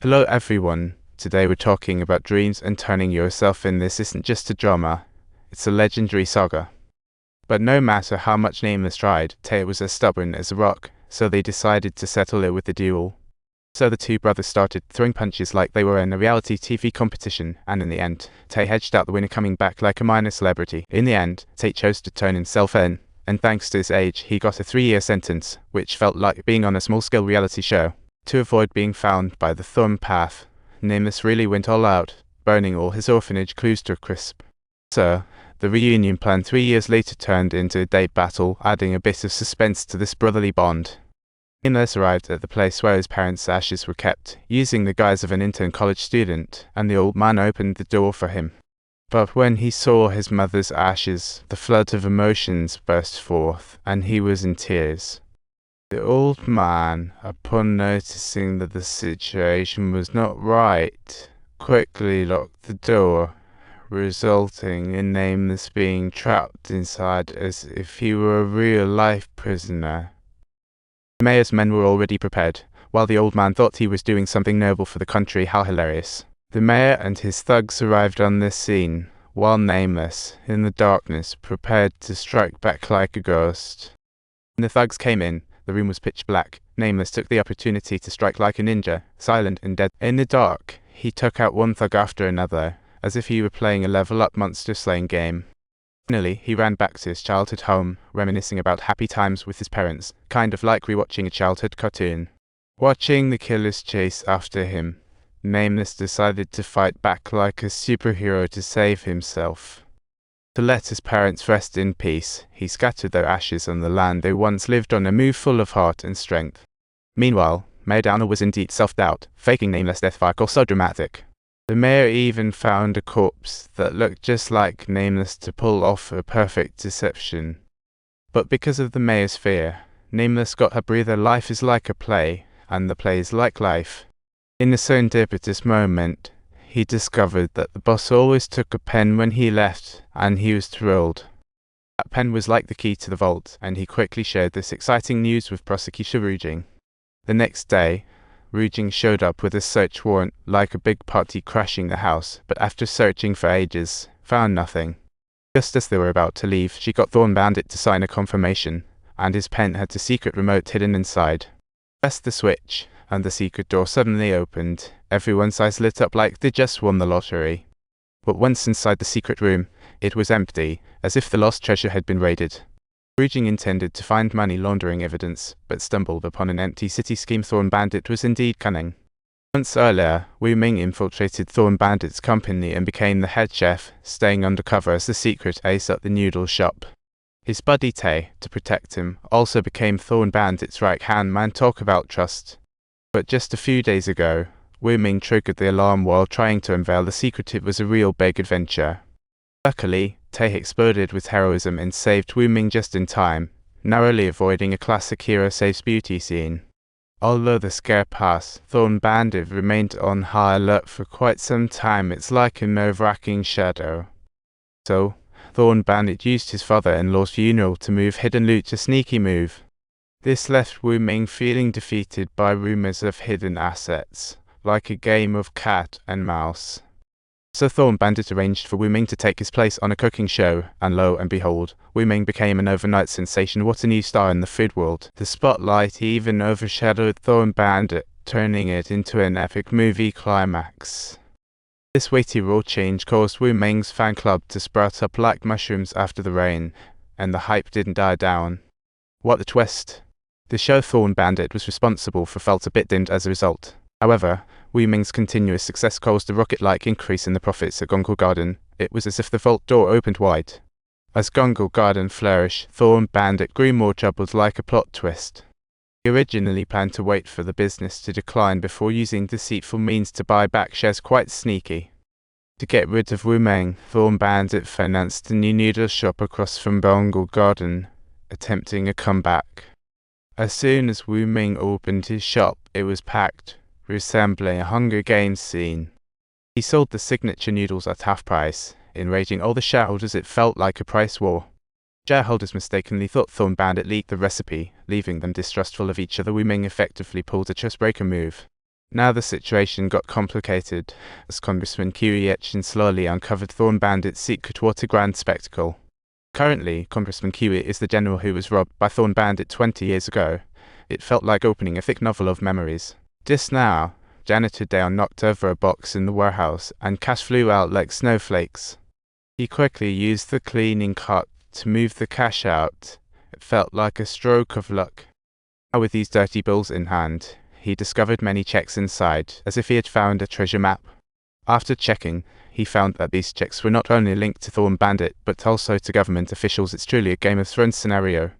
Hello everyone, today we're talking about dreams and turning yourself in. This isn't just a drama, it's a legendary saga. But no matter how much Nameless tried, Taihe was as stubborn as a rock, so they decided to settle it with a duel. So the two brothers started throwing punches like they were in a reality TV competition, and in the end, Taihe edged out the winner, coming back like a minor celebrity. In the end, Taihe chose to turn himself in, and thanks to his age, he got a 3-year sentence, which felt like being on a small-scale reality show. To avoid being found by the thorn path, Nameless really went all out, burning all his orphanage clues to a crisp. So, the reunion plan 3 years later turned into a date battle, adding a bit of suspense to this brotherly bond. Nameless arrived at the place where his parents' ashes were kept, using the guise of an intern college student, and the old man opened the door for him. But when he saw his mother's ashes, the flood of emotions burst forth, and he was in tears. The old man, upon noticing that the situation was not right, quickly locked the door, resulting in Nameless being trapped inside as if he were a real-life prisoner. The mayor's men were already prepared, while the old man thought he was doing something noble for the country. How hilarious. The mayor and his thugs arrived on the scene, while Nameless, in the darkness, prepared to strike back like a ghost. When the thugs came in, the room was pitch black. Nameless took the opportunity to strike like a ninja, silent and dead. In the dark, he took out one thug after another, as if he were playing a level-up monster-slaying game. Finally, he ran back to his childhood home, reminiscing about happy times with his parents, kind of like rewatching a childhood cartoon. Watching the killers chase after him, Nameless decided to fight back like a superhero to save himself. To let his parents rest in peace, he scattered their ashes on the land they once lived on, a move full of heart and strength. Meanwhile, Mayor Downer was indeed self-doubt, faking Nameless' death cycle so dramatic. The mayor even found a corpse that looked just like Nameless to pull off a perfect deception. But because of the mayor's fear, Nameless got a breather. Life is like a play, and the play is like life. In a serendipitous moment, he discovered that the boss always took a pen when he left, and he was thrilled. That pen was like the key to the vault, and he quickly shared this exciting news with Prosecutor Wuming. The next day, Wuming showed up with a search warrant, like a big party crashing the house, but after searching for ages, found nothing. Just as they were about to leave, she got Thorn Bandit to sign a confirmation, and his pen had a secret remote hidden inside. Pressed the switch, and the secret door suddenly opened. Everyone's eyes lit up like they just won the lottery. But once inside the secret room, it was empty, as if the lost treasure had been raided. Wuming intended to find money laundering evidence, but stumbled upon an empty city scheme. Thorn Bandit was indeed cunning. Months earlier, Wuming infiltrated Thorn Bandit's company and became the head chef, staying undercover as the secret ace at the noodle shop. His buddy Taihe, to protect him, also became Thorn Bandit's right-hand man. Talk about trust. But just a few days ago, Wuming triggered the alarm while trying to unveil the secret. It was a real big adventure. Luckily, Taihe exploded with heroism and saved Wuming just in time, narrowly avoiding a classic hero saves beauty scene. Although the scare passed, Thorn Bandit remained on high alert for quite some time. It's like a nerve-wracking shadow. So, Thorn Bandit used his father-in-law's funeral to move hidden loot, a sneaky move. This left Wuming feeling defeated by rumors of hidden assets, like a game of cat and mouse. So Thorn Bandit arranged for Wuming to take his place on a cooking show, and lo and behold, Wuming became an overnight sensation. What a new star in the food world. The spotlight even overshadowed Thorn Bandit, turning it into an epic movie climax. This weighty role change caused Wuming's fan club to sprout up like mushrooms after the rain, and the hype didn't die down. What a twist! The show Thorn Bandit was responsible for felt a bit dimmed as a result. However, Wuming's continuous success caused a rocket-like increase in the profits at Gonggol Garden. It was as if the vault door opened wide. As Gonggol Garden flourished, Thorn Bandit grew more troubled, like a plot twist. He originally planned to wait for the business to decline before using deceitful means to buy back shares. Quite sneaky. To get rid of Wuming, Thorn Bandit financed a new noodle shop across from Gonggol Garden, attempting a comeback. As soon as Wuming opened his shop, it was packed, resembling a Hunger Games scene. He sold the signature noodles at half price, enraging all the shareholders. It felt like a price war. Shareholders mistakenly thought Thorn Bandit leaked the recipe, leaving them distrustful of each other. Wuming effectively pulled a trust breaker move. Now the situation got complicated, as Congressman Kiwi Etchin slowly uncovered Thorn Bandit's secret what a grand spectacle. Currently, Congressman Kiwi is the general who was robbed by Thorn Bandit 20 years ago. It felt like opening a thick novel of memories. Just now, Janitor Dale knocked over a box in the warehouse, and cash flew out like snowflakes. He quickly used the cleaning cart to move the cash out. It felt like a stroke of luck. Now with these dirty bills in hand, he discovered many checks inside, as if he had found a treasure map. After checking, he found that these checks were not only linked to Thorn Bandit, but also to government officials. It's truly a Game of Thrones scenario.